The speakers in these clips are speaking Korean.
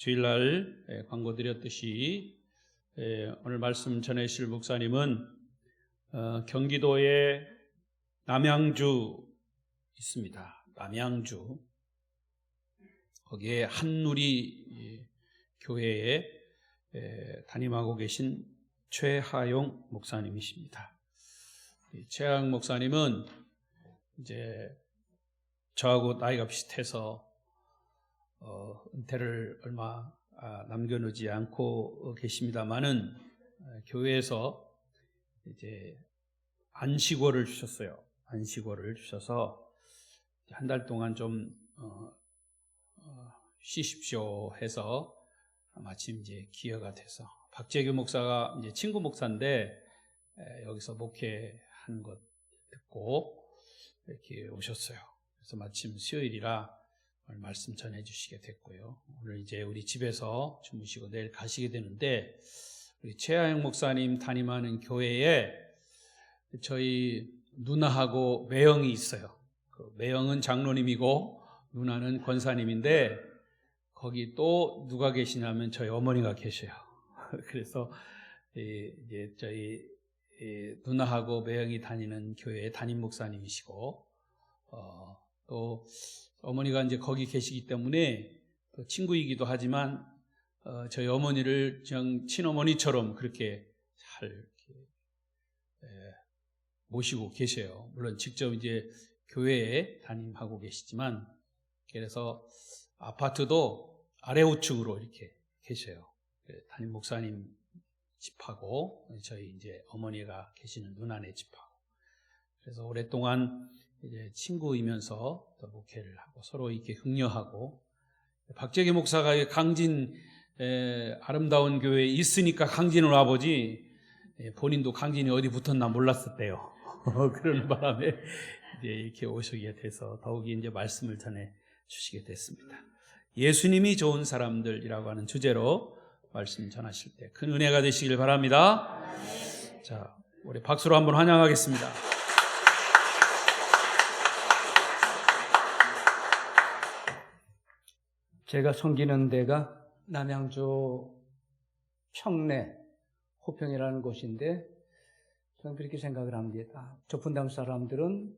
주일날 광고 드렸듯이 오늘 말씀 전해주실 목사님은 경기도의 남양주 있습니다. 남양주 거기에 한누리 교회에 담임하고 계신 최하용 목사님이십니다. 최하용 목사님은 이제 저하고 나이가 비슷해서 은퇴를 얼마 남겨놓지 않고 계십니다만은 교회에서 이제 안식월을 주셨어요. 안식월을 주셔서 한 달 동안 좀 쉬십시오 해서 마침 이제 기회가 돼서 박재규 목사가 이제 친구 목사인데 여기서 목회하는 것 듣고 이렇게 오셨어요. 그래서 마침 수요일이라 오늘 말씀 전해 주시게 됐고요. 오늘 이제 우리 집에서 주무시고 내일 가시게 되는데 우리 최하영 목사님 담임하는 교회에 저희 누나하고 매형이 있어요. 그 매형은 장로님이고 누나는 권사님인데 거기 또 누가 계시냐면 저희 어머니가 계셔요. 그래서 이제 저희 누나하고 매형이 다니는 교회의 담임 목사님이시고 또 어머니가 이제 거기 계시기 때문에 또 친구이기도 하지만 저희 어머니를 친어머니처럼 그렇게 잘 이렇게 모시고 계셔요. 물론 직접 이제 교회에 담임하고 계시지만 그래서 아파트도 아래 우측으로 이렇게 계셔요. 담임 목사님 집하고 저희 이제 어머니가 계시는 누나네 집하고 그래서 오랫동안 이제 친구이면서 또 목회를 하고 서로 이렇게 격려하고 박재기 목사가 강진 아름다운 교회에 있으니까 강진을 와보지 본인도 강진이 어디 붙었나 몰랐었대요. 그런 바람에 이제 이렇게 오시게 돼서 더욱이 이제 말씀을 전해 주시게 됐습니다. 예수님이 좋은 사람들이라고 하는 주제로 말씀 전하실 때 큰 은혜가 되시길 바랍니다. 자, 우리 박수로 한번 환영하겠습니다. 제가 섬기는 데가 남양주 평내 호평이라는 곳인데 저는 그렇게 생각을 합니다. 저 분당 사람들은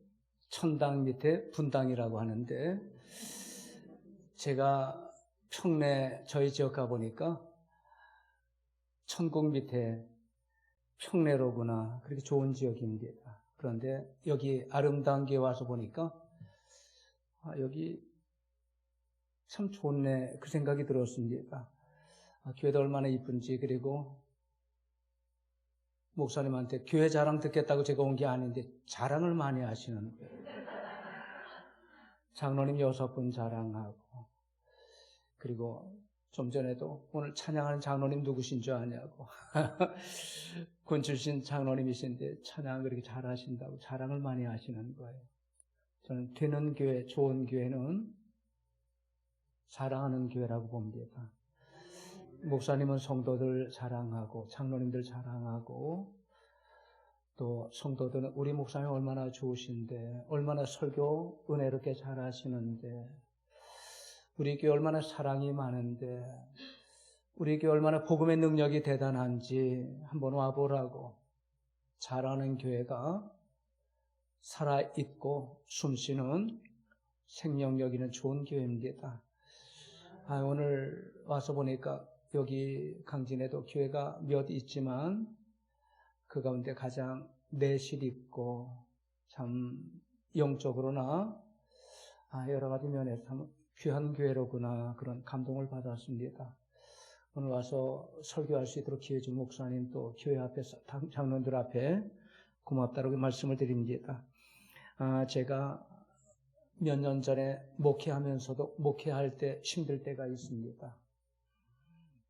천당 밑에 분당이라고 하는데 제가 평내 저희 지역 가보니까 천국 밑에 평내로구나. 그렇게 좋은 지역입니다. 그런데 여기 아름다운 게 와서 보니까 여기 참 좋네 그 생각이 들었습니다. 교회도 얼마나 이쁜지. 그리고 목사님한테 교회 자랑 듣겠다고 제가 온 게 아닌데 자랑을 많이 하시는 거예요. 장로님 6분 자랑하고 그리고 좀 전에도 오늘 찬양하는 장로님 누구신 줄 아냐고 군 출신 장로님이신데 찬양을 그렇게 잘하신다고 자랑을 많이 하시는 거예요. 저는 되는 교회, 좋은 교회는 사랑하는 교회라고 봅니다. 목사님은 성도들 자랑하고 장로님들 자랑하고 또 성도들은 우리 목사님 얼마나 좋으신데 얼마나 설교 은혜롭게 잘하시는데 우리 교회 얼마나 사랑이 많은데 우리 교회 얼마나 복음의 능력이 대단한지 한번 와보라고 잘하는 교회가 살아있고 숨쉬는 생명력 있는 좋은 교회입니다. 오늘 와서 보니까 여기 강진에도 교회가 몇 있지만 그 가운데 가장 내실 있고 참 영적으로나 여러 가지 면에서 참 귀한 교회로구나 그런 감동을 받았습니다. 오늘 와서 설교할 수 있도록 기회 준 목사님 또 교회 앞에서 장로님들 앞에 고맙다고 말씀을 드립니다. 제가 몇 년 전에 목회하면서도 목회할 때 힘들 때가 있습니다.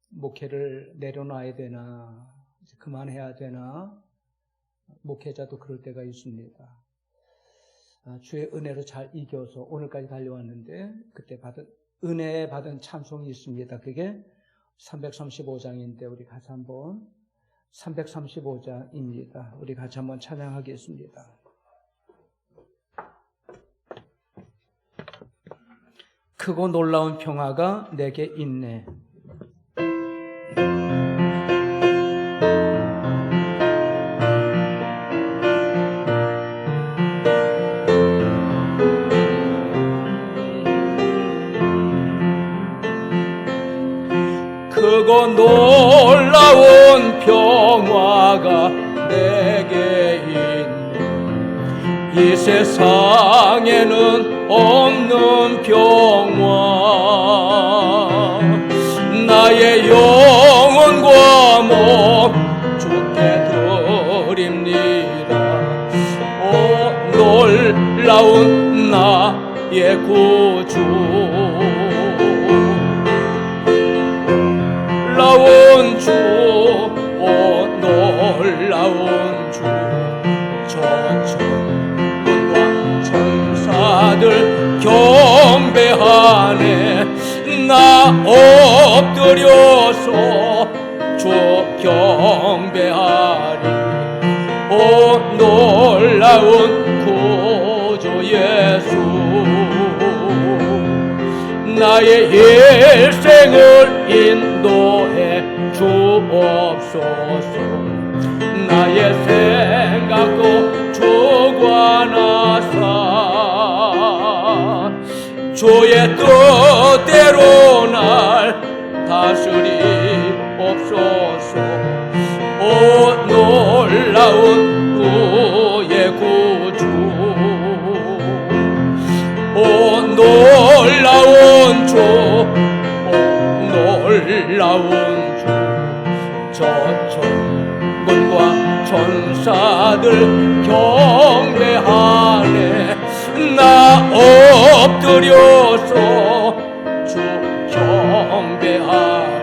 목회를 내려놔야 되나 그만해야 되나 목회자도 그럴 때가 있습니다. 주의 은혜로 잘 이겨서 오늘까지 달려왔는데 그때 은혜 받은 찬송이 있습니다. 그게 335장인데 우리 같이 한번 335장입니다. 우리 같이 한번 찬양하겠습니다. 크고 놀라운 평화가 내게 있네. 크고 놀라운 평화가 내게 있네. 이 세상에는 없는 평화, 나의 영혼과 몸 주께 드립니다. 오 놀라운 나의 구주, 놀라운 주, 오 놀라운 주, 천군과 천사들 경배하네. 나 엎드려서 주 경배하리. 오 놀라운 구주 예수, 나의 일생을 인도해 주옵소서. 나의 생각도 주관하사 주의 뜻대로 날 다스리옵소서. 오 놀라운 구의 구주, 오 놀라운 주, 오 놀라운 주, 저 천군과 천사들 경배하네. 나 엎드려서 주 경배하리.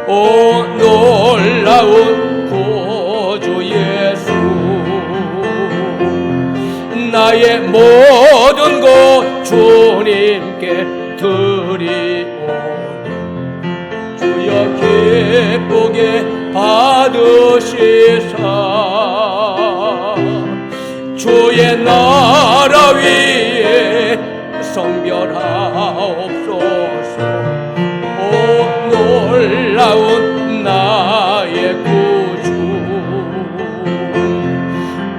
오 놀라운 구주 예수, 나의 모든 것 주님께 드리오니 주여 기쁘게 받으시사 주의 나라 위에 성별하옵소서. 오 놀라운 나의 구주,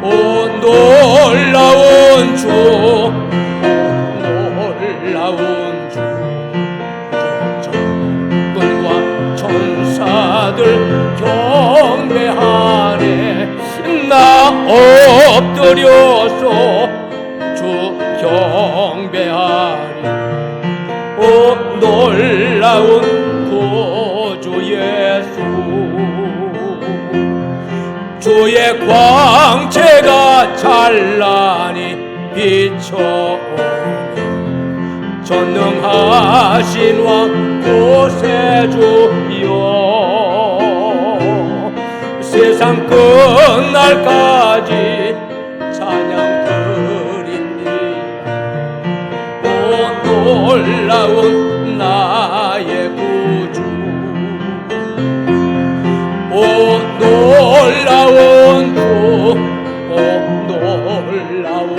오 놀라운 주, 놀라운 주, 천군과 천사들 경배하네. 나 엎드려서 주 경배하리. 오 놀라운 구주 예수, 주의 광채가 찬란히 비춰오니 전능하신 왕 구세주여, 세상 끝날까지 찬양 드립니다. 오 놀라운 나의 구주, 오 놀라운 주, 오 놀라운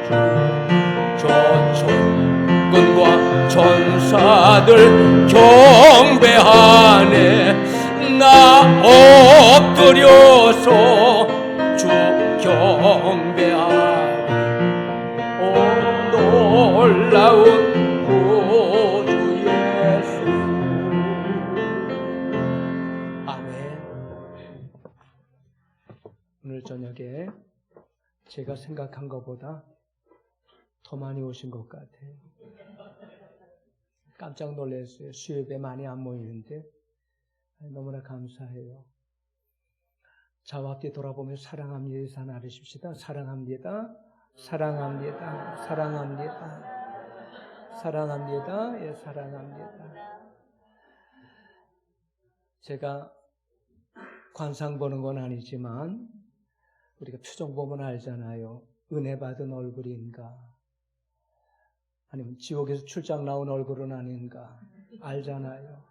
주, 저 천군과 천사들 경배하네. 나 엎드려서 주 경배하리. 오 놀라운 구주 예수. 아멘. 오늘 저녁에 제가 생각한 것보다 더 많이 오신 것 같아요. 깜짝 놀랐어요. 수요일에 많이 안 모이는데 너무나 감사해요. 좌와 뒤 돌아보며 사랑합니다 인사 나누십시다. 사랑합니다. 사랑합니다. 사랑합니다. 사랑합니다. 예, 사랑합니다. 제가 관상 보는 건 아니지만 우리가 표정 보면 알잖아요. 은혜 받은 얼굴인가 아니면 지옥에서 출장 나온 얼굴은 아닌가 알잖아요.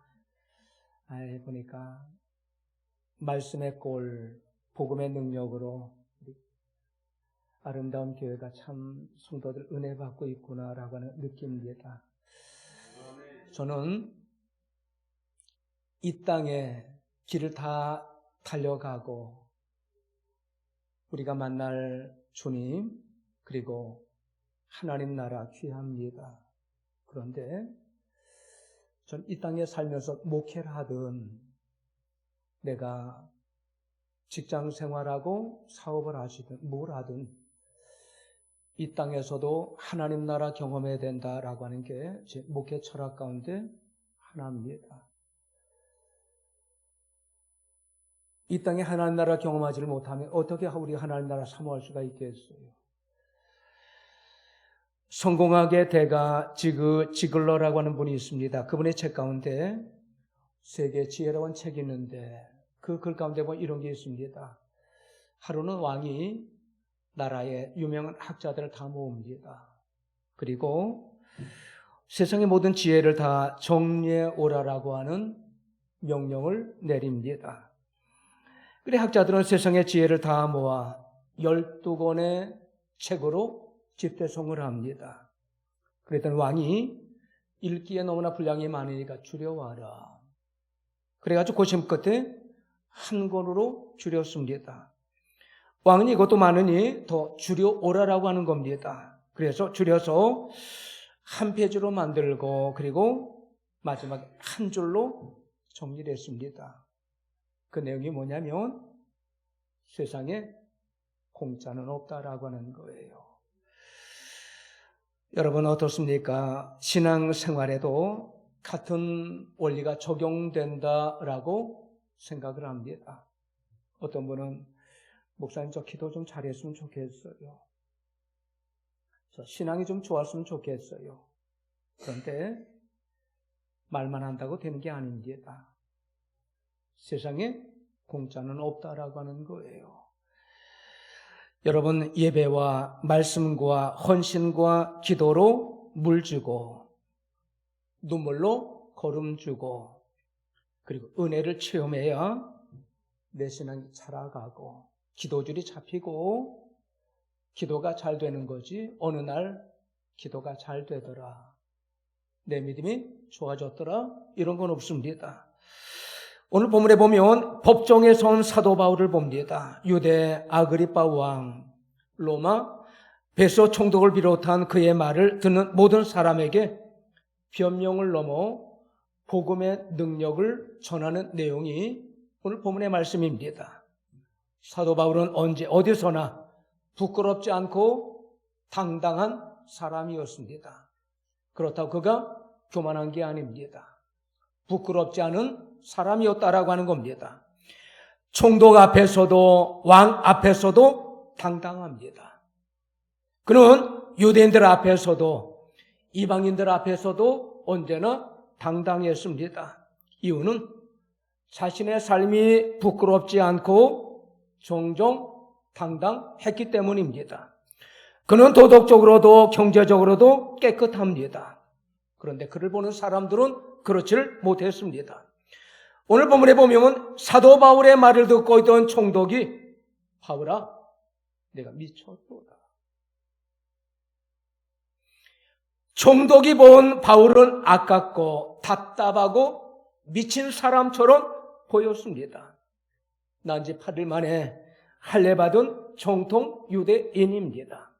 보니까 말씀의 꼴, 복음의 능력으로 아름다운 교회가 참 성도들 은혜 받고 있구나라고 하는 느낌입니다. 저는 이 땅에 길을 다 달려가고 우리가 만날 주님 그리고 하나님 나라 귀합니다. 그런데 전 이 땅에 살면서 목회를 하든 내가 직장 생활하고 사업을 하시든 뭘 하든 이 땅에서도 하나님 나라 경험해야 된다라고 하는 게 제 목회 철학 가운데 하나입니다. 이 땅에 하나님 나라 경험하지를 못하면 어떻게 우리 하나님 나라 사모할 수가 있겠어요? 성공학의 대가 지글러라고 하는 분이 있습니다. 그분의 책 가운데 세계 지혜라고 하는 책이 있는데 그 글 가운데 보면 이런 게 있습니다. 하루는 왕이 나라의 유명한 학자들을 다 모읍니다. 그리고 세상의 모든 지혜를 다 정리해 오라라고 하는 명령을 내립니다. 그래 학자들은 세상의 지혜를 다 모아 12권의 책으로 집대성을 합니다. 그랬더니 왕이 읽기에 너무나 분량이 많으니까 줄여와라. 그래가지고 고심 끝에 한 권으로 줄였습니다. 왕은 이것도 많으니 더 줄여오라라고 하는 겁니다. 그래서 줄여서 한 페이지로 만들고 그리고 마지막에 한 줄로 정리를 했습니다. 그 내용이 뭐냐면 세상에 공짜는 없다라고 하는 거예요. 여러분 어떻습니까? 신앙생활에도 같은 원리가 적용된다라고 생각을 합니다. 어떤 분은 목사님 저 기도 좀 잘했으면 좋겠어요. 저 신앙이 좀 좋았으면 좋겠어요. 그런데 말만 한다고 되는 게 아닙니다. 세상에 공짜는 없다라고 하는 거예요. 여러분 예배와 말씀과 헌신과 기도로 물주고 눈물로 걸음주고 그리고 은혜를 체험해야 내 신앙이 자라가고 기도줄이 잡히고 기도가 잘 되는 거지 어느 날 기도가 잘 되더라. 내 믿음이 좋아졌더라. 이런 건 없습니다. 오늘 본문에 보면 법정에서 온 사도 바울을 봅니다. 유대 아그리빠 왕, 로마 베소 총독을 비롯한 그의 말을 듣는 모든 사람에게 변명을 넘어 복음의 능력을 전하는 내용이 오늘 본문의 말씀입니다. 사도 바울은 언제 어디서나 부끄럽지 않고 당당한 사람이었습니다. 그렇다고 그가 교만한 게 아닙니다. 부끄럽지 않은 사람이었다라고 하는 겁니다. 총독 앞에서도 왕 앞에서도 당당합니다. 그는 유대인들 앞에서도 이방인들 앞에서도 언제나 당당했습니다. 이유는 자신의 삶이 부끄럽지 않고 종종 당당했기 때문입니다. 그는 도덕적으로도 경제적으로도 깨끗합니다. 그런데 그를 보는 사람들은 그렇지를 못했습니다. 오늘 본문에 보면 사도 바울의 말을 듣고 있던 총독이 바울아 내가 미쳤도다. 총독이 본 바울은 아깝고 답답하고 미친 사람처럼 보였습니다. 난지 8일 만에 할례받은 정통 유대인입니다.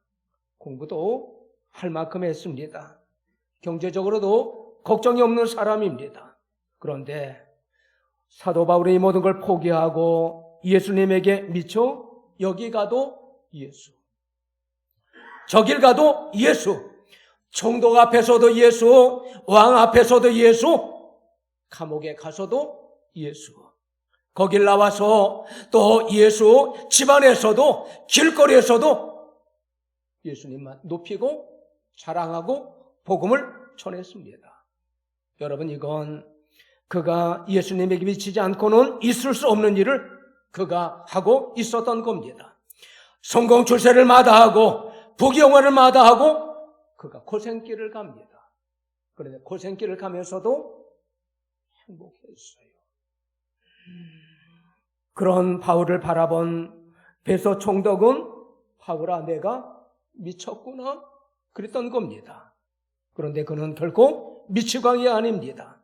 공부도 할 만큼 했습니다. 경제적으로도 걱정이 없는 사람입니다. 그런데 사도 바울이 이 모든 걸 포기하고 예수님에게 미쳐 여기 가도 예수, 저길 가도 예수, 총독 앞에서도 예수, 왕 앞에서도 예수, 감옥에 가서도 예수, 거길 나와서 또 예수, 집안에서도 길거리에서도 예수님만 높이고 자랑하고 복음을 전했습니다. 여러분 이건 그가 예수님에게 미치지 않고는 있을 수 없는 일을 그가 하고 있었던 겁니다. 성공 출세를 마다하고 부귀영화를 마다하고 그가 고생길을 갑니다. 그런데 고생길을 가면서도 행복했어요. 그런 바울을 바라본 베소 총독은 바울아 내가 미쳤구나 그랬던 겁니다. 그런데 그는 결코 미치광이 아닙니다.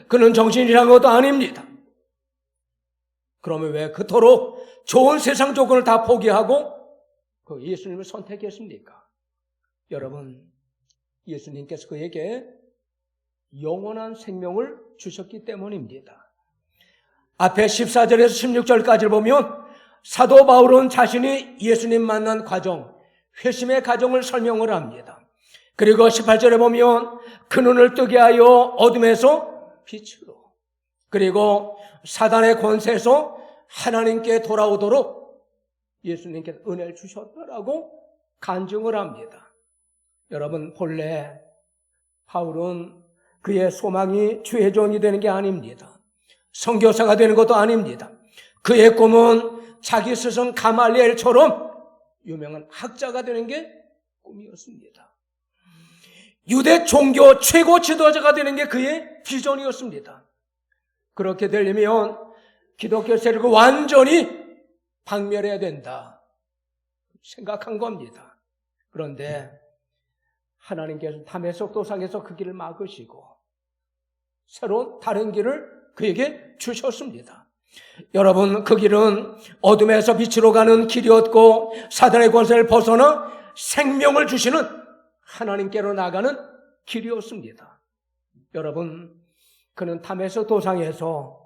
그는 정신이란 것도 아닙니다. 그러면 왜 그토록 좋은 세상 조건을 다 포기하고 그 예수님을 선택했습니까? 여러분, 예수님께서 그에게 영원한 생명을 주셨기 때문입니다. 앞에 14절에서 16절까지를 보면 사도 바울은 자신이 예수님 만난 과정, 회심의 과정을 설명을 합니다. 그리고 18절에 보면 그 눈을 뜨게 하여 어둠에서 빛으로, 그리고 사단의 권세에서 하나님께 돌아오도록 예수님께서 은혜를 주셨다라고 간증을 합니다. 여러분, 본래 바울은 그의 소망이 주의 종이 되는 게 아닙니다. 선교사가 되는 것도 아닙니다. 그의 꿈은 자기 스승 가말리엘처럼 유명한 학자가 되는 게 꿈이었습니다. 유대 종교 최고 지도자가 되는 게 그의 비전이었습니다. 그렇게 되려면 기독교 세력을 완전히 박멸해야 된다 생각한 겁니다. 그런데 하나님께서 다메섹 도상에서 그 길을 막으시고 새로운 다른 길을 그에게 주셨습니다. 여러분, 그 길은 어둠에서 빛으로 가는 길이었고 사단의 권세를 벗어나 생명을 주시는 하나님께로 나가는 길이었습니다. 여러분, 그는 다메섹 도상에서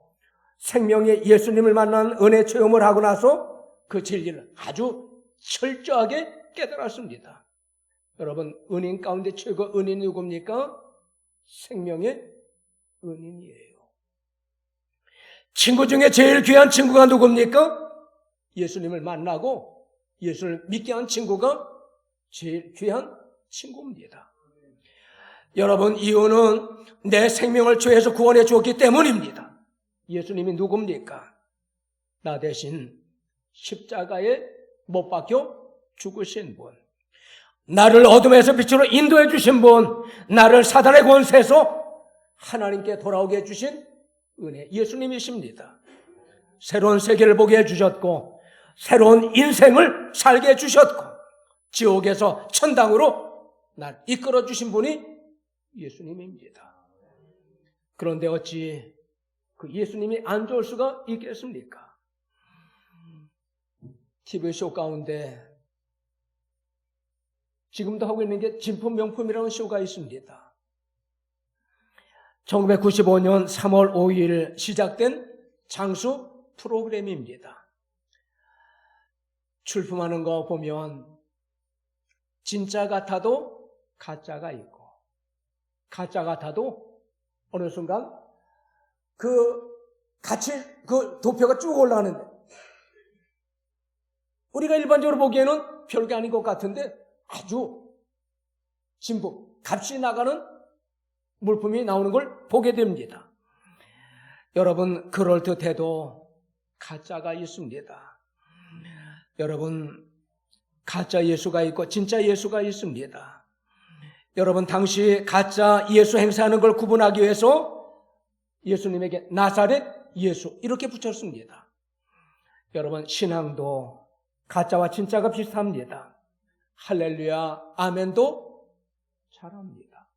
생명의 예수님을 만난 은혜 체험을 하고 나서 그 진리를 아주 철저하게 깨달았습니다. 여러분, 은인 가운데 최고 은인이 누굽니까? 생명의 은인이에요. 친구 중에 제일 귀한 친구가 누굽니까? 예수님을 만나고 예수를 믿게 한 친구가 제일 귀한 친구입니다. 여러분, 이유는 내 생명을 죄에서 구원해 주었기 때문입니다. 예수님이 누굽니까? 나 대신 십자가에 못 박혀 죽으신 분, 나를 어둠에서 빛으로 인도해 주신 분, 나를 사단의 권세에서 하나님께 돌아오게 해주신 은혜, 예수님이십니다. 새로운 세계를 보게 해주셨고 새로운 인생을 살게 해주셨고 지옥에서 천당으로 날 이끌어 주신 분이 예수님입니다. 그런데 어찌 그 예수님이 안 좋을 수가 있겠습니까? TV쇼 가운데 지금도 하고 있는 게 진품명품이라는 쇼가 있습니다. 1995년 3월 5일 시작된 장수 프로그램입니다. 출품하는 거 보면 진짜 같아도 가짜가 있고 가짜 같아도 어느 순간 그 도표가 쭉 올라가는데 우리가 일반적으로 보기에는 별게 아닌 것 같은데 아주 진품, 값이 나가는 물품이 나오는 걸 보게 됩니다. 여러분, 그럴듯해도 가짜가 있습니다. 여러분, 가짜 예수가 있고 진짜 예수가 있습니다. 여러분, 당시 가짜 예수 행사하는 걸 구분하기 위해서 예수님에게 나사렛 예수 이렇게 붙였습니다. 여러분, 신앙도 가짜와 진짜가 비슷합니다. 할렐루야, 아멘도 잘합니다.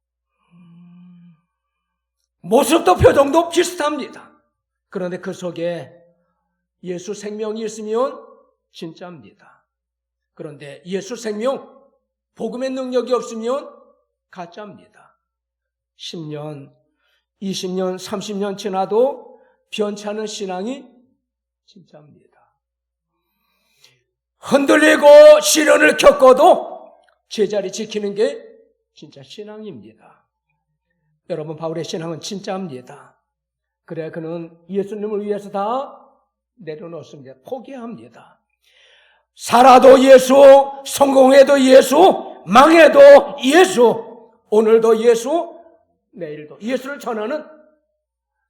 모습도 표정도 비슷합니다. 그런데 그 속에 예수 생명이 있으면 진짜입니다. 그런데 예수 생명, 복음의 능력이 없으면 가짜입니다. 10년, 20년, 30년 지나도 변치 않은 신앙이 진짜입니다. 흔들리고 시련을 겪어도 제자리 지키는 게 진짜 신앙입니다. 여러분, 바울의 신앙은 진짜입니다. 그래, 그는 예수님을 위해서 다 내려놓습니다. 포기합니다. 살아도 예수, 성공해도 예수, 망해도 예수, 오늘도 예수, 내일도 예수를 전하는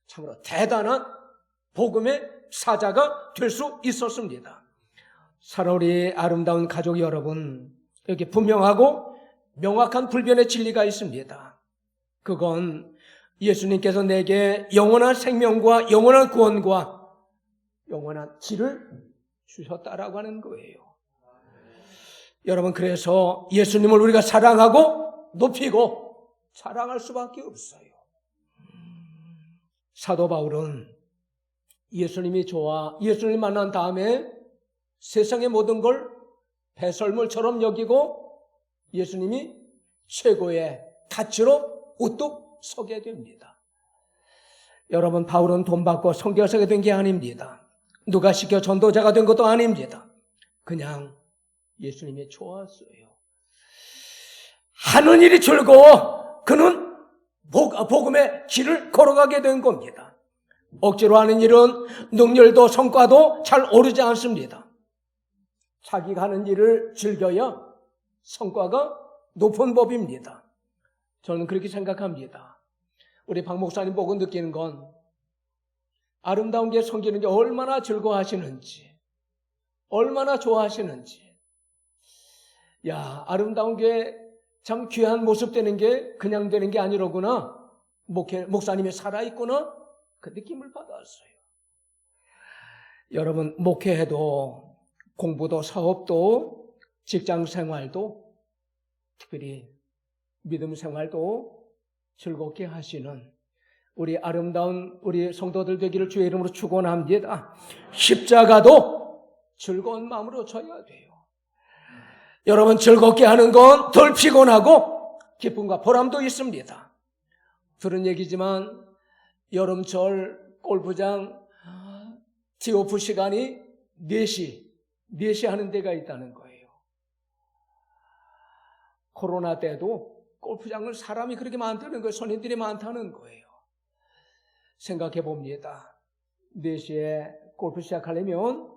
참으로 대단한 복음의 사자가 될 수 있었습니다. 사랑우리 아름다운 가족 여러분, 여기 분명하고 명확한 불변의 진리가 있습니다. 그건 예수님께서 내게 영원한 생명과 영원한 구원과 영원한 길을 주셨다라고 하는 거예요. 여러분, 그래서 예수님을 우리가 사랑하고 높이고 사랑할 수밖에 없어요. 사도 바울은 예수님이 좋아 예수님을 만난 다음에 세상의 모든 걸 배설물처럼 여기고 예수님이 최고의 가치로 우뚝 서게 됩니다. 여러분, 바울은 돈 받고 선교사가 된 게 아닙니다. 누가 시켜 전도자가 된 것도 아닙니다. 그냥 예수님이 좋았어요. 하는 일이 즐거워 그는 복음의 길을 걸어가게 된 겁니다. 억지로 하는 일은 능률도 성과도 잘 오르지 않습니다. 자기가 하는 일을 즐겨야 성과가 높은 법입니다. 저는 그렇게 생각합니다. 우리 박 목사님 보고 느끼는 건 아름다운 게 섬기는 게 얼마나 즐거워하시는지, 얼마나 좋아하시는지. 야, 아름다운 게 참 귀한 모습 되는 게 그냥 되는 게 아니로구나. 목사님이 살아있구나. 그 느낌을 받았어요. 여러분, 목회해도 공부도 사업도 직장 생활도 특별히 믿음 생활도 즐겁게 하시는 우리 아름다운 우리 성도들 되기를 주의 이름으로 축원합니다. 십자가도 즐거운 마음으로 져야 돼요. 여러분, 즐겁게 하는 건 덜 피곤하고 기쁨과 보람도 있습니다. 들은 얘기지만 여름철 골프장 티오프 시간이 4시 하는 데가 있다는 거예요. 코로나 때도 골프장을 사람이 그렇게 많다는 거예요. 손님들이 많다는 거예요. 생각해 봅니다. 4시에 골프 시작하려면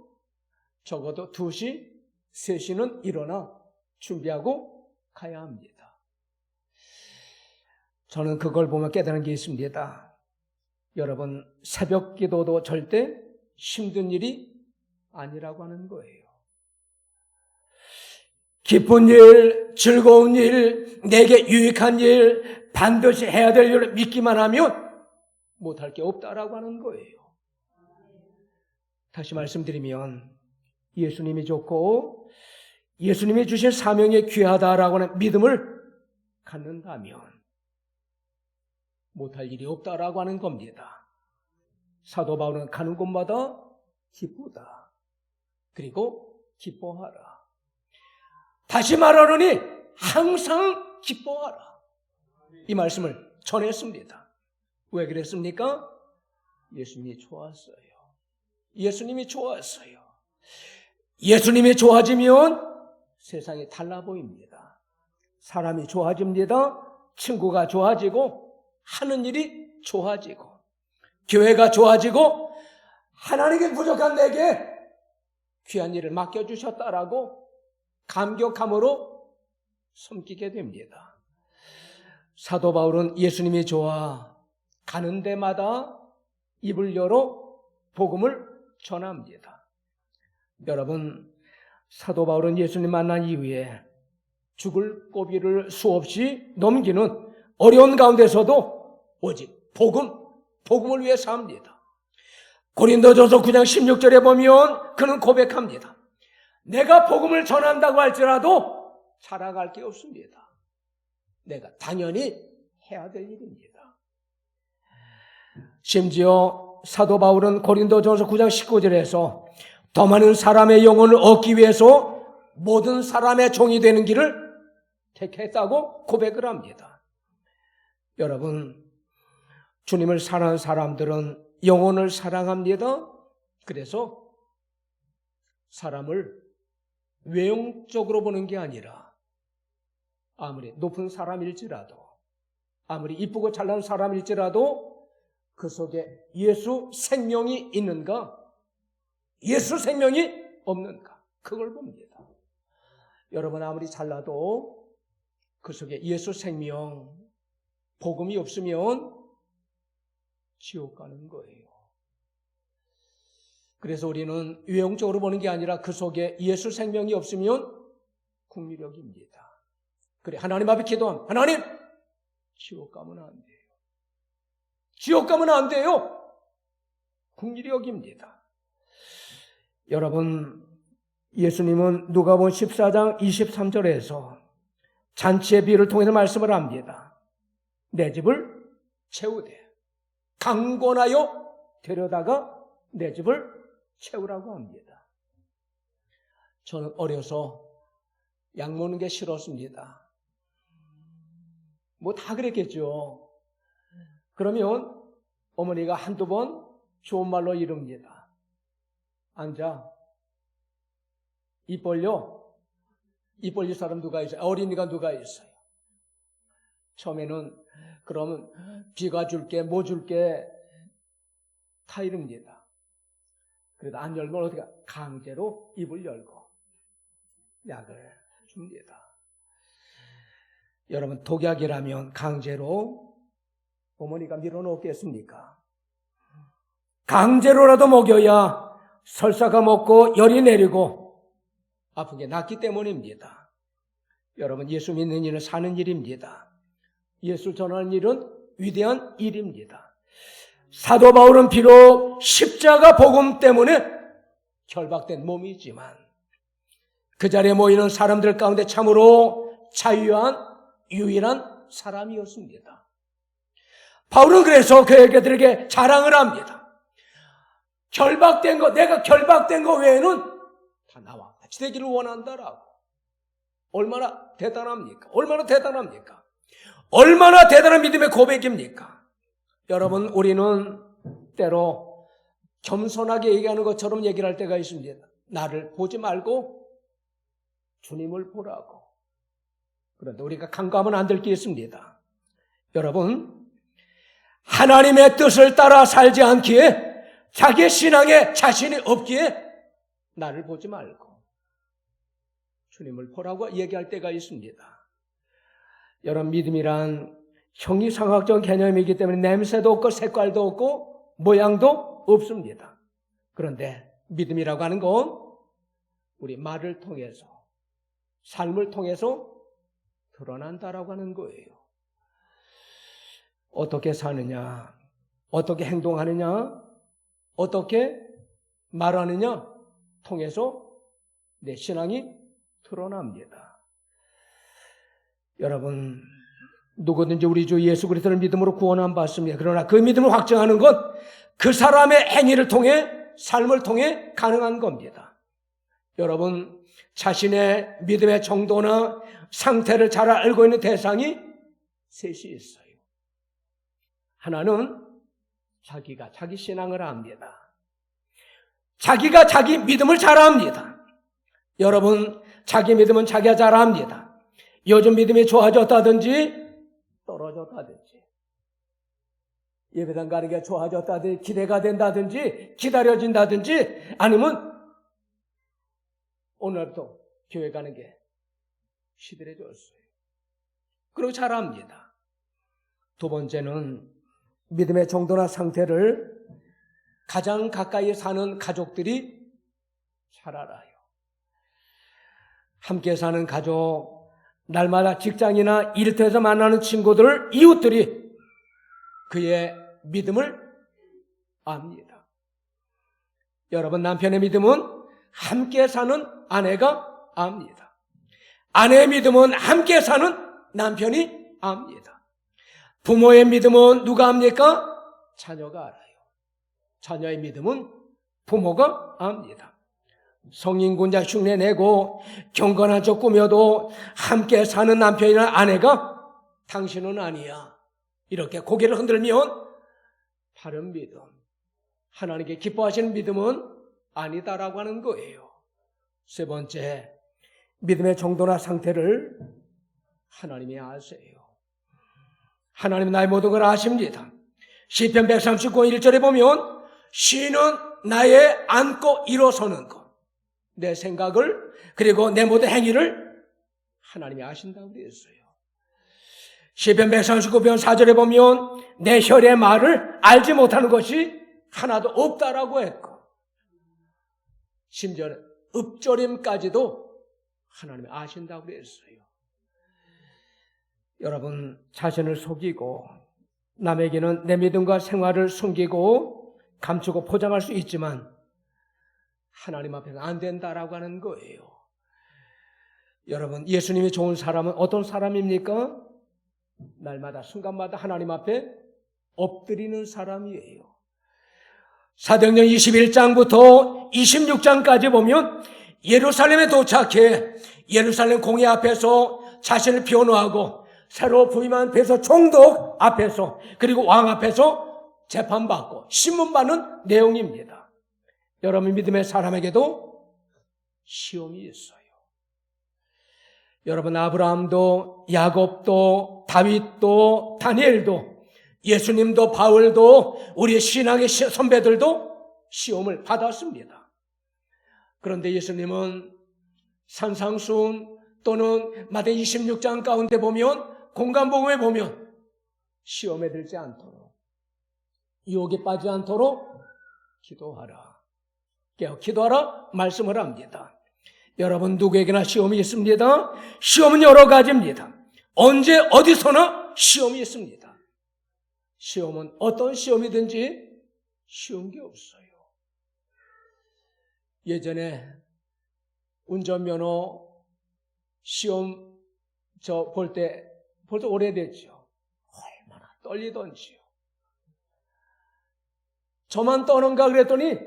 적어도 2시, 3시는 일어나 준비하고 가야 합니다. 저는 그걸 보면 깨달은 게 있습니다. 여러분, 새벽 기도도 절대 힘든 일이 아니라고 하는 거예요. 기쁜 일, 즐거운 일, 내게 유익한 일, 반드시 해야 될 일을 믿기만 하면 못할 게 없다라고 하는 거예요. 다시 말씀드리면 예수님이 좋고 예수님이 주신 사명이 귀하다라고 하는 믿음을 갖는다면 못할 일이 없다라고 하는 겁니다. 사도 바울은 가는 곳마다 기쁘다. 그리고 기뻐하라. 다시 말하노니 항상 기뻐하라. 이 말씀을 전했습니다. 왜 그랬습니까? 예수님이 좋았어요. 예수님이 좋았어요. 예수님이 좋아지면 세상이 달라 보입니다. 사람이 좋아집니다. 친구가 좋아지고 하는 일이 좋아지고 교회가 좋아지고 하나님께 부족한 내게 귀한 일을 맡겨주셨다라고 감격함으로 섬기게 됩니다. 사도 바울은 예수님이 좋아 가는 데마다 입을 열어 복음을 전합니다. 여러분, 사도 바울은 예수님 만난 이후에 죽을 고비를 수없이 넘기는 어려운 가운데서도 오직 복음을 위해 삽니다. 고린도전서 9장 16절에 보면 그는 고백합니다. 내가 복음을 전한다고 할지라도 자랑할 게 없습니다. 내가 당연히 해야 될 일입니다. 심지어 사도 바울은 고린도전서 9장 19절에서 더 많은 사람의 영혼을 얻기 위해서 모든 사람의 종이 되는 길을 택했다고 고백을 합니다. 여러분, 주님을 사랑하는 사람들은 영혼을 사랑합니다. 그래서 사람을 외형적으로 보는 게 아니라 아무리 높은 사람일지라도 아무리 이쁘고 잘난 사람일지라도 그 속에 예수 생명이 있는가 예수 생명이 없는가 그걸 봅니다. 여러분, 아무리 잘나도 그 속에 예수 생명 복음이 없으면 지옥 가는 거예요. 그래서 우리는 외형적으로 보는 게 아니라 그 속에 예수 생명이 없으면 국미력입니다. 그래, 하나님 앞에 기도하면 하나님 지옥 가면 안 돼요. 지옥 가면 안 돼요. 국리력입니다. 여러분, 예수님은 누가복음 14장 23절에서 잔치의 비유를 통해서 말씀을 합니다. 내 집을 채우되 강권하여 데려다가 내 집을 채우라고 합니다. 저는 어려서 약 먹는 게 싫었습니다. 뭐 다 그랬겠죠. 그러면 어머니가 한두 번 좋은 말로 이릅니다. 앉아. 입 벌려. 입 벌릴 사람 누가 있어요? 어린이가 누가 있어요? 처음에는 그러면 비가 줄게, 뭐 줄게 다 이릅니다. 그래도 안 열면 어떻게 강제로 입을 열고 약을 줍니다. 여러분, 독약이라면 강제로 어머니가 밀어넣겠습니까? 강제로라도 먹여야 설사가 먹고 열이 내리고 아프게 낫기 때문입니다. 여러분, 예수 믿는 일은 사는 일입니다. 예수 전하는 일은 위대한 일입니다. 사도 바울은 비록 십자가 복음 때문에 결박된 몸이지만 그 자리에 모이는 사람들 가운데 참으로 자유한 유일한 사람이었습니다. 바울은 그래서 그들에게 자랑을 합니다. 결박된 거, 내가 결박된 거 외에는 다 나와 같이 되기를 원한다라고. 얼마나 대단합니까? 얼마나 대단합니까? 얼마나 대단한 믿음의 고백입니까? 여러분, 우리는 때로 겸손하게 얘기하는 것처럼 얘기를 할 때가 있습니다. 나를 보지 말고 주님을 보라고. 그런데 우리가 간과하면 안 될 게 있습니다. 여러분, 하나님의 뜻을 따라 살지 않기에 자기의 신앙에 자신이 없기에 나를 보지 말고 주님을 보라고 얘기할 때가 있습니다. 여러분, 믿음이란 형이상학적 개념이기 때문에 냄새도 없고 색깔도 없고 모양도 없습니다. 그런데 믿음이라고 하는 건 우리 말을 통해서 삶을 통해서 드러난다라고 하는 거예요. 어떻게 사느냐, 어떻게 행동하느냐, 어떻게 말하느냐 통해서 내 신앙이 드러납니다. 여러분, 누구든지 우리 주 예수 그리스도를 믿음으로 구원함 받습니다. 그러나 그 믿음을 확증하는 건 그 사람의 행위를 통해, 삶을 통해 가능한 겁니다. 여러분, 자신의 믿음의 정도나 상태를 잘 알고 있는 대상이 셋이 있어요. 하나는 자기가 자기 신앙을 압니다. 자기가 자기 믿음을 잘 압니다. 여러분, 자기 믿음은 자기가 잘 압니다. 요즘 믿음이 좋아졌다든지 떨어졌다든지, 예배당 가는 게 좋아졌다든지 기대가 된다든지 기다려진다든지, 아니면 오늘부터 교회 가는 게 시들해졌어요. 그리고 잘 압니다. 두 번째는 믿음의 정도나 상태를 가장 가까이 사는 가족들이 잘 알아요. 함께 사는 가족, 날마다 직장이나 일터에서 만나는 친구들, 이웃들이 그의 믿음을 압니다. 여러분, 남편의 믿음은 함께 사는 아내가 압니다. 아내의 믿음은 함께 사는 남편이 압니다. 부모의 믿음은 누가 압니까? 자녀가 알아요. 자녀의 믿음은 부모가 압니다. 성인군자 흉내 내고 경건한 척 꾸며도 함께 사는 남편이나 아내가 당신은 아니야, 이렇게 고개를 흔들면 바른 믿음, 하나님께 기뻐하시는 믿음은 아니다라고 하는 거예요. 세 번째, 믿음의 정도나 상태를 하나님이 아세요. 하나님은 나의 모든 걸 아십니다. 시편 139편 1절에 보면 시인은 나의 안고 일어서는 것, 내 생각을, 그리고 내 모든 행위를 하나님이 아신다고 그랬어요. 시편 139편 4절에 보면 내 혈의 말을 알지 못하는 것이 하나도 없다라고 했고, 심지어 읍조림까지도 하나님이 아신다고 그랬어요. 여러분, 자신을 속이고 남에게는 내 믿음과 생활을 숨기고 감추고 포장할 수 있지만 하나님 앞에서 안 된다라고 하는 거예요. 여러분, 예수님이 좋은 사람은 어떤 사람입니까? 날마다 순간마다 하나님 앞에 엎드리는 사람이에요. 사도행전 21장부터 26장까지 보면 예루살렘에 도착해 예루살렘 공회 앞에서 자신을 변호하고 새로 부임한 베소 총독 앞에서 그리고 왕 앞에서 재판받고 신문받는 내용입니다. 여러분 믿음의 사람에게도 시험이 있어요. 여러분 아브라함도 야곱도 다윗도 다니엘도 예수님도 바울도 우리 신앙의 선배들도 시험을 받았습니다. 그런데 예수님은 산상수훈 또는 마태복음 26장 가운데 보면 공간복음에 보면 시험에 들지 않도록 유혹에 빠지지 않도록 기도하라. 깨어 기도하라 말씀을 합니다. 여러분 누구에게나 시험이 있습니다. 시험은 여러 가지입니다. 언제 어디서나 시험이 있습니다. 시험은 어떤 시험이든지 쉬운 게 없어요. 예전에 운전면허 시험 볼 때 벌써 오래됐죠. 얼마나 떨리던지요. 저만 떠는가 그랬더니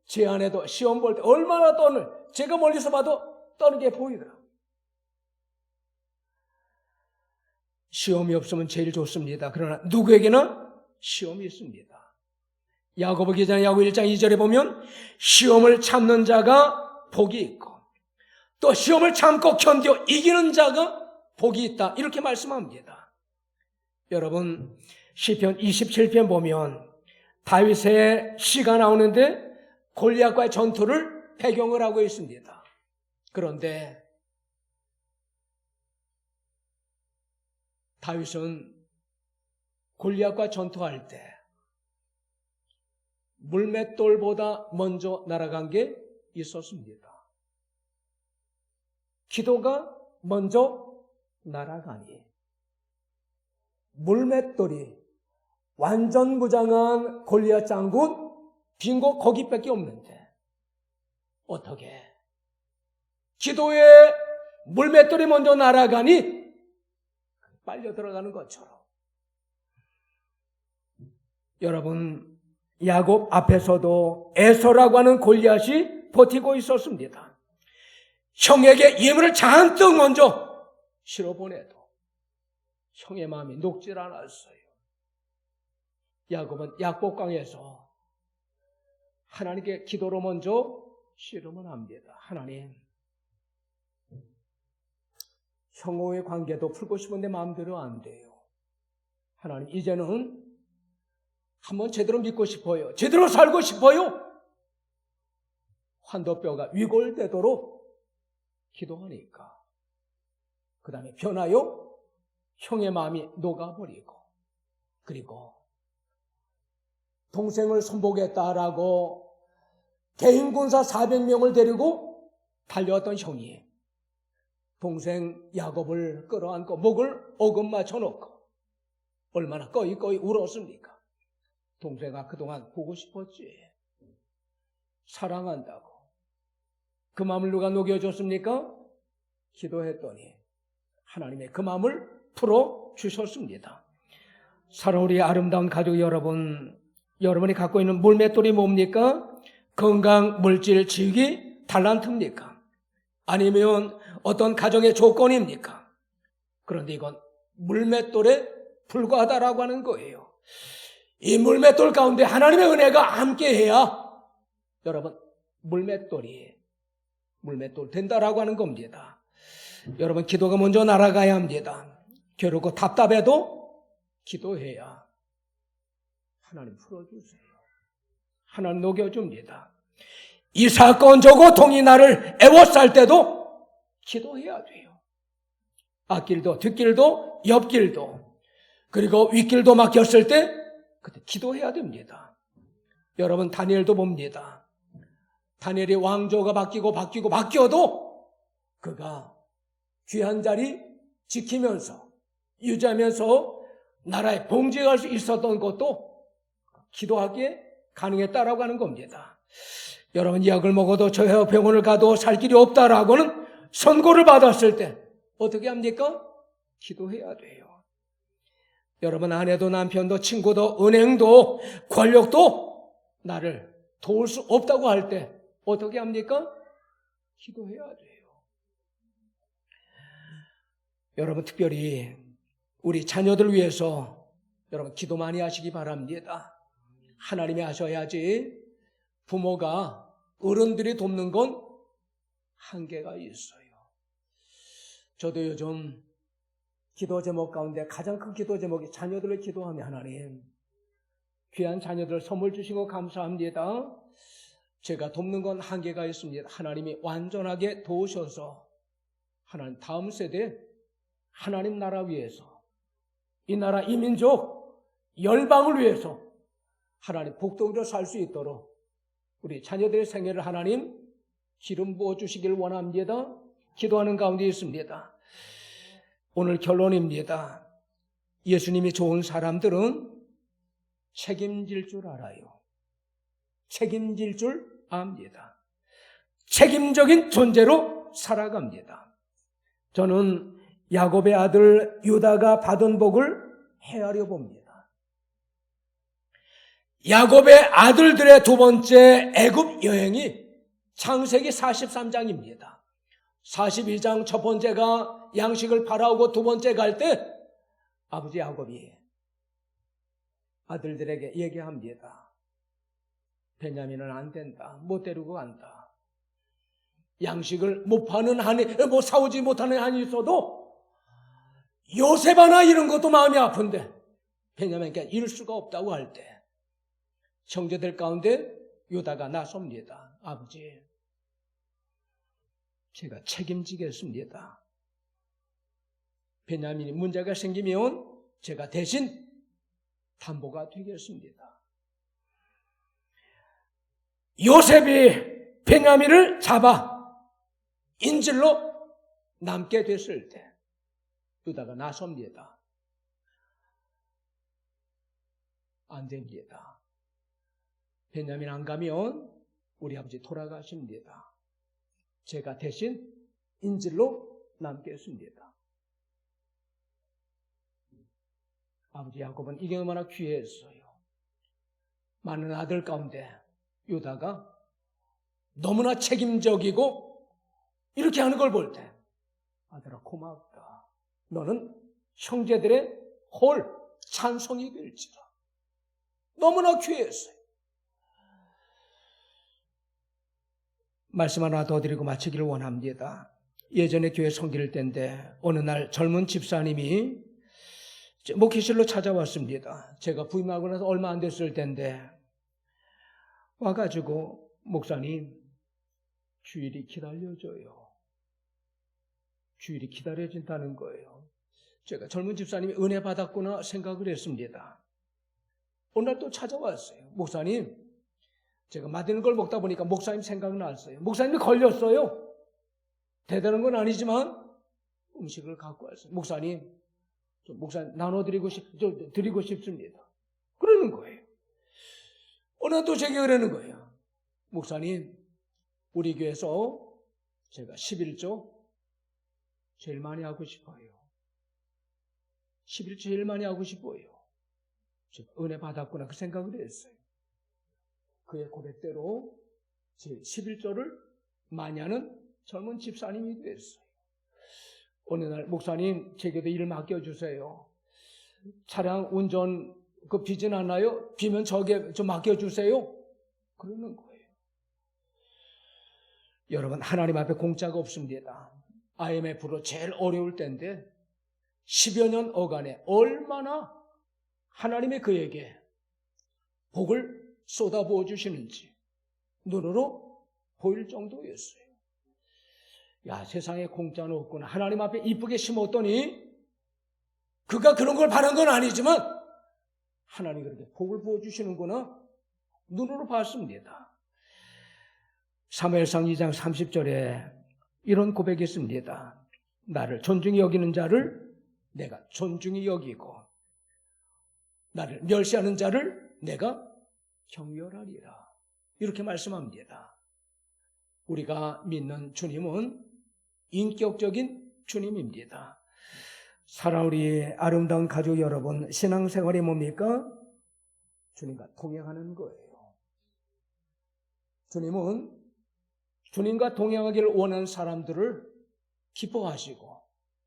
제 아내도 시험 볼 때 얼마나 제가 멀리서 봐도 떠는 게 보이더라고요. 시험이 없으면 제일 좋습니다. 그러나 누구에게나 시험이 있습니다. 야고보 기자 야고보 1장 2절에 보면 시험을 참는 자가 복이 있고 또 시험을 참고 견뎌 이기는 자가 복이 있다. 이렇게 말씀합니다. 여러분 시편 27편 보면 다윗의 시가 나오는데 골리앗과의 전투를 배경을 하고 있습니다. 그런데 다윗은 골리앗과 전투할 때 물맷돌보다 먼저 날아간 게 있었습니다. 기도가 먼저 날아가니 물맷돌이 완전 무장한 골리앗 장군 빈 곳 거기밖에 없는데 어떻게 기도에 물맷돌이 먼저 날아가니 빨려 들어가는 것처럼 여러분 야곱 앞에서도 에서라고 하는 골리앗이 버티고 있었습니다. 형에게 예물을 잔뜩 먼저 실어보내도 형의 마음이 녹질 않았어요. 야곱은 약복강에서 하나님께 기도로 먼저 실험을 합니다. 하나님, 형호의 관계도 풀고 싶은데 마음대로 안 돼요. 하나님, 이제는 한번 제대로 믿고 싶어요. 제대로 살고 싶어요. 환도뼈가 위골되도록 기도하니까 그 다음에 변하여 형의 마음이 녹아버리고 그리고 동생을 선보겠다라고 개인군사 400명을 데리고 달려왔던 형이 동생 야곱을 끌어안고 목을 오금 맞춰놓고 얼마나 꺼이꺼이 울었습니까? 동생아 그동안 보고 싶었지. 사랑한다고. 그 마음을 누가 녹여줬습니까? 기도했더니 하나님의 그 마음을 풀어주셨습니다. 사랑하는 우리 아름다운 가족 여러분, 여러분이 갖고 있는 물맷돌이 뭡니까? 건강, 물질, 지위, 달란트입니까? 아니면 어떤 가정의 조건입니까? 그런데 이건 물맷돌에 불과하다라고 하는 거예요. 이 물맷돌 가운데 하나님의 은혜가 함께해야 여러분 물맷돌 된다라고 하는 겁니다. 여러분 기도가 먼저 날아가야 합니다. 괴롭고 답답해도 기도해야 하나님 풀어주세요. 하나님 녹여줍니다. 이 사건 저 고통이 나를 애워쌀 때도 기도해야 돼요. 앞길도 뒷길도 옆길도 그리고 윗길도 막혔을 때 그때 기도해야 됩니다. 여러분 다니엘도 봅니다. 다니엘이 왕조가 바뀌어도 그가 귀한 자리 지키면서 유지하면서 나라에 봉직할 수 있었던 것도 기도하기에 가능했다라고 하는 겁니다. 여러분 약을 먹어도 저 병원을 가도 살 길이 없다라고는 선고를 받았을 때 어떻게 합니까? 기도해야 돼요. 여러분 아내도 남편도 친구도 은행도 권력도 나를 도울 수 없다고 할 때 어떻게 합니까? 기도해야 돼요. 여러분 특별히 우리 자녀들 위해서 여러분 기도 많이 하시기 바랍니다. 하나님이 하셔야지 부모가 어른들이 돕는 건 한계가 있어요. 저도 요즘 기도 제목 가운데 가장 큰 기도 제목이 자녀들을 기도하며 하나님 귀한 자녀들 선물 주시고 감사합니다. 제가 돕는 건 한계가 있습니다. 하나님이 완전하게 도우셔서 하나님 다음 세대 하나님 나라 위해서 이 나라 이 민족 열방을 위해서 하나님 복덕으로 살 수 있도록 우리 자녀들의 생애를 하나님 기름 부어주시길 원합니다. 기도하는 가운데 있습니다. 오늘 결론입니다. 예수님이 좋은 사람들은 책임질 줄 알아요. 책임질 줄 압니다. 책임적인 존재로 살아갑니다. 저는 야곱의 아들 유다가 받은 복을 헤아려 봅니다. 야곱의 아들들의 두 번째 애굽 여행이 창세기 43장입니다. 42장 첫 번째가 양식을 팔아오고 두 번째 갈 때 아버지 야곱이 아들들에게 얘기합니다. 베냐민은 안 된다. 못 데리고 간다. 양식을 못 파는 한이, 뭐 사오지 못하는 한이 있어도 요셉 하나 이런 것도 마음이 아픈데 베냐민께 이룰 수가 없다고 할 때 형제들 가운데 유다가 나섭니다. 아버지, 제가 책임지겠습니다. 베냐민이 문제가 생기면 제가 대신 담보가 되겠습니다. 요셉이 베냐민을 잡아 인질로 남게 됐을 때 유다가 나섭니다. 안 됩니다. 베냐민 안 가면 우리 아버지 돌아가십니다. 제가 대신 인질로 남겠습니다. 아버지 야곱은 이게 얼마나 귀했어요. 많은 아들 가운데 유다가 너무나 책임적이고 이렇게 하는 걸 볼 때 아들아 고맙다. 너는 형제들의 홀 찬송이 될지라. 너무나 귀했어요. 말씀 하나 더 드리고 마치기를 원합니다. 예전에 교회 섬길 때인데 어느 날 젊은 집사님이 목회실로 찾아왔습니다. 제가 부임하고 나서 얼마 안 됐을 때인데 와가지고 목사님 주일이 기다려져요. 주일이 기다려진다는 거예요. 제가 젊은 집사님이 은혜 받았구나 생각을 했습니다. 어느 날 또 찾아왔어요. 목사님, 제가 맛있는 걸 먹다 보니까 목사님 생각났어요. 목사님이 걸렸어요. 대단한 건 아니지만 음식을 갖고 왔어요. 목사님, 목사님 나눠드리고 드리고 싶습니다. 그러는 거예요. 어느 날 또 제게 그러는 거예요. 목사님, 우리 교회에서 제가 11조 제일 많이 하고 싶어요. 11조 제일 많이 하고 싶어요. 제가 은혜 받았구나 그 생각을 했어요. 그의 고백대로 제 11조를 많이 하는 젊은 집사님이 됐어요. 어느 날 목사님 제게도 일 맡겨주세요. 차량 운전 그 비진 않나요? 비면 저게 좀 맡겨주세요. 그러는 거예요. 여러분 하나님 앞에 공짜가 없습니다. IMF로 제일 어려울 때인데 10여 년 어간에 얼마나 하나님의 그에게 복을 쏟아부어 주시는지 눈으로 보일 정도였어요. 야, 세상에 공짜는 없구나. 하나님 앞에 이쁘게 심었더니 그가 그런 걸 바란 건 아니지만 하나님이 그렇게 복을 부어주시는구나 눈으로 봤습니다. 사무엘상 2장 30절에 이런 고백이 있습니다. 나를 존중히 여기는 자를 내가 존중히 여기고 나를 멸시하는 자를 내가 경멸하리라. 이렇게 말씀합니다. 우리가 믿는 주님은 인격적인 주님입니다. 사랑하는 우리 아름다운 가족 여러분, 신앙생활이 뭡니까? 주님과 동행하는 거예요. 주님은 주님과 동행하기를 원하는 사람들을 기뻐하시고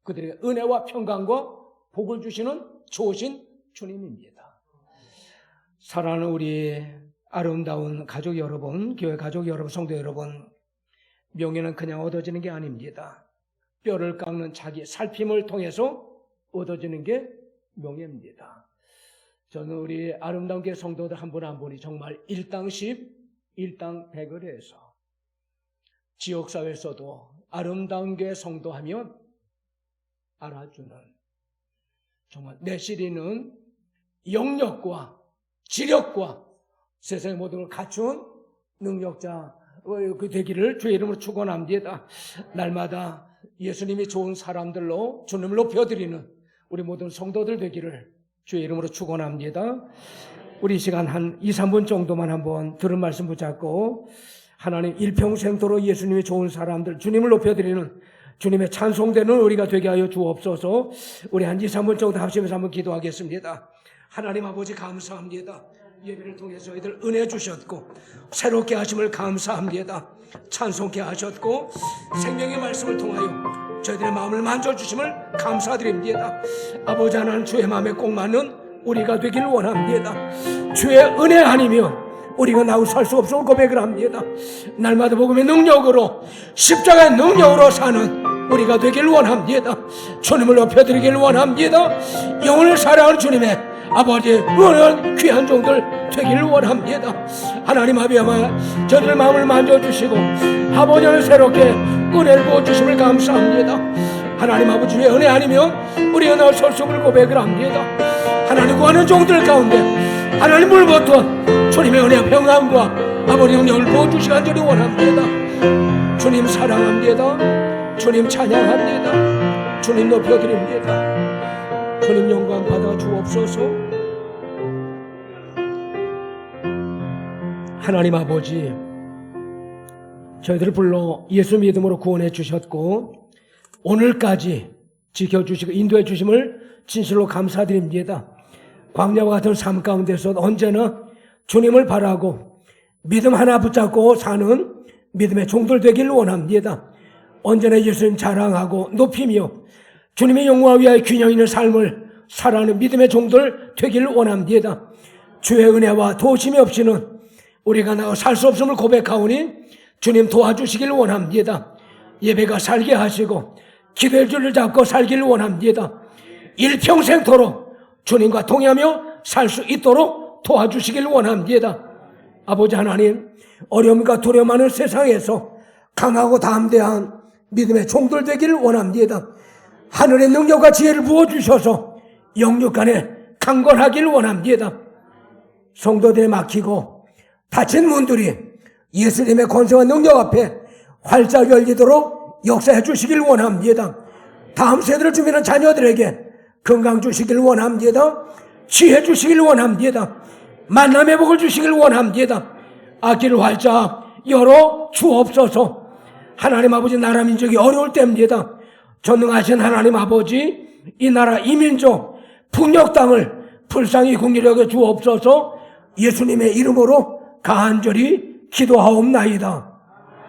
그들에게 은혜와 평강과 복을 주시는 좋으신 주님입니다. 사랑하는 우리 아름다운 가족 여러분, 교회 가족 여러분, 성도 여러분, 명예는 그냥 얻어지는 게 아닙니다. 뼈를 깎는 자기 살핌을 통해서 얻어지는 게 명예입니다. 저는 우리 아름다운 교회 성도들 한 분 한 분이 정말 일당 10, 일당 100을 해서 지역사회에서도 아름다운 교회 성도하면 알아주는, 정말 내실이는 영역과 지력과 세상의 모든 걸 갖춘 능력자 그 되기를 주의 이름으로 축원합니다. 날마다 예수님이 좋은 사람들로 주님을 높여드리는 우리 모든 성도들 되기를 주의 이름으로 축원합니다. 우리 이 시간 한 2, 3분 정도만 한번 들은 말씀 붙잡고 하나님 일평생토록 예수님이 좋은 사람들 주님을 높여드리는 주님의 찬송되는 우리가 되게 하여 주옵소서. 우리 한 2, 3분 정도 합심해서 한번 기도하겠습니다. 하나님 아버지 감사합니다. 예배를 통해서 저희들 은혜 주셨고 새롭게 하심을 감사합니다. 찬송케 하셨고 생명의 말씀을 통하여 저희들의 마음을 만져주심을 감사드립니다. 아버지 하나님 주의 마음에 꼭 맞는 우리가 되기를 원합니다. 주의 은혜 아니면 우리가 나올 살 수 없음을 고백을 합니다. 날마다 복음의 능력으로 십자가의 능력으로 사는 우리가 되기를 원합니다. 주님을 높여드리기를 원합니다. 영혼을 사랑하는 주님의 아버지의 원한 귀한 종들 되기를 원합니다. 하나님 아버지 저들의 마음을 만져주시고 아버지를 새롭게 은혜를 부어주심을 감사합니다. 하나님 아버지의 은혜 아니면 우리가 나올 수 없음을 고백을 합니다. 하나님 구하는 종들 가운데 하나님 물부터 주님의 은혜와 평안과 아버지 은혜를 부어주시기 간절히 원합니다. 주님 사랑합니다. 주님 찬양합니다. 주님 높여드립니다. 주님 영광 받아 주옵소서. 하나님 아버지, 저희들을 불러 예수 믿음으로 구원해 주셨고 오늘까지 지켜주시고 인도해 주심을 진실로 감사드립니다. 광야와 같은 삶 가운데서 언제나 주님을 바라고 믿음 하나 붙잡고 사는 믿음의 종들 되기를 원합니다. 언제나 예수님 자랑하고 높이며 주님의 영광을 위하여 균형 있는 삶을 살아가는 믿음의 종들 되기를 원합니다. 주의 은혜와 도우심이 없이는 우리가 나가 살 수 없음을 고백하오니 주님 도와주시기를 원합니다. 예배가 살게 하시고 기도의 줄을 잡고 살기를 원합니다. 일평생토록 주님과 동행하며 살 수 있도록 도와주시기를 원합니다. 아버지 하나님, 어려움과 두려움 많은 세상에서 강하고 담대한 믿음의 종들 되기를 원합니다. 하늘의 능력과 지혜를 부어주셔서 영육간에 강건하기를 원합니다. 성도들에 막히고 닫힌 문들이 예수님의 권세와 능력 앞에 활짝 열리도록 역사해 주시길 원합니다. 다음 세대를 주미는 자녀들에게 건강 주시길 원합니다. 지혜 주시길 원합니다. 만남의 복을 주시길 원합니다. 앞길을 활짝 열어 주옵소서. 하나님 아버지, 나라 민족이 어려울 때입니다. 전능하신 하나님 아버지, 이 나라 이민족 북녘 땅을 불쌍히 긍휼히 여겨 주옵소서. 예수님의 이름으로 간절히 기도하옵나이다.